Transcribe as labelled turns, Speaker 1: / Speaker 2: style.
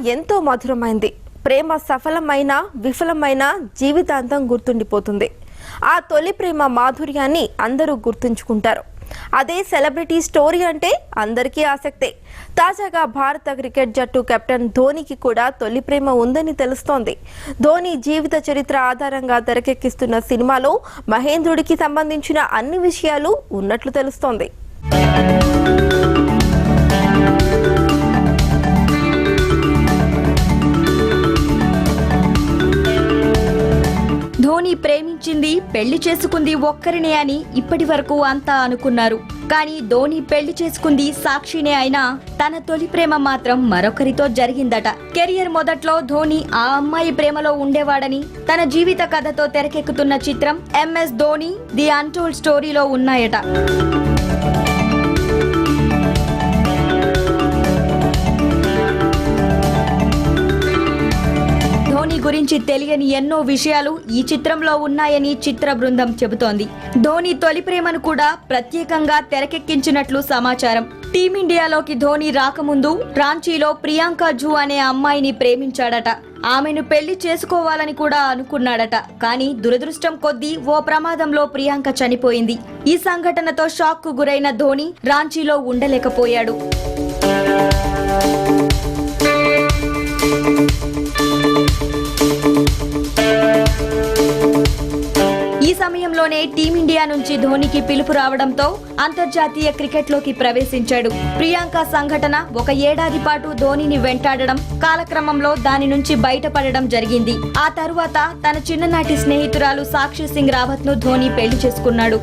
Speaker 1: ఎంతో మధురమైంది. ప్రేమ సఫలమైన విఫలమైన జీవితాంతం గుర్తుండిపోతుంది. ఆ తొలి ప్రేమ మాధుర్యాన్ని అందరూ గుర్తుంచుకుంటారు. అదే సెలబ్రిటీ స్టోరీ అంటే అందరికీ ఆసక్తే. తాజాగా భారత క్రికెట్ జట్టు కెప్టెన్ ధోనికి కూడా తొలి ప్రేమ ఉందని తెలుస్తోంది. ధోని జీవిత చరిత్ర ఆధారంగా తెరకెక్కిస్తున్న సినిమాలో మహేంద్రుడికి సంబంధించిన అన్ని విషయాలు ఉన్నట్లు తెలుస్తోంది.
Speaker 2: ధోని ప్రేమించింది పెళ్లి చేసుకుంది ఒక్కరినే అని ఇప్పటి వరకు అంతా అనుకున్నారు. కానీ ధోని పెళ్లి చేసుకుంది సాక్షినే అయినా తన తొలి ప్రేమ మాత్రం మరొకరితో జరిగిందట. కెరియర్ మొదట్లో ధోని ఆ అమ్మాయి ప్రేమలో ఉండేవాడని తన జీవిత కథతో తెరకెక్కుతున్న చిత్రం MS ధోని ది అన్టోల్డ్ స్టోరీలో ఉన్నాయట. ధోని గురించి తెలియని ఎన్నో విషయాలు ఈ చిత్రంలో ఉన్నాయని చిత్ర బృందం చెబుతోంది. ధోని తొలి ప్రేమను కూడా ప్రత్యేకంగా తెరకెక్కించినట్లు సమాచారం. టీమిండియాలోకి ధోని రాకముందు రాంచీలో ప్రియాంక జూ అనే అమ్మాయిని ప్రేమించాడట. ఆమెను పెళ్లి చేసుకోవాలని కూడా అనుకున్నాడట. కానీ దురదృష్టం కొద్దీ ఓ ప్రమాదంలో ప్రియాంక చనిపోయింది. ఈ సంఘటనతో షాక్ కు గురైన ధోని రాంచీలో ఉండలేకపోయాడు. ఈ సమయంలోనే టీమిండియా నుంచి ధోనికి పిలుపు రావడంతో అంతర్జాతీయ క్రికెట్లోకి ప్రవేశించాడు. ప్రియాంక సంఘటన ఒక ఏడాది పాటు ధోనిని వెంటాడడం, కాలక్రమంలో దాని నుంచి బయటపడడం జరిగింది. ఆ తరువాత తన చిన్ననాటి స్నేహితురాలు సాక్షి సింగ్ రావత్ ను ధోని పెళ్లి చేసుకున్నాడు.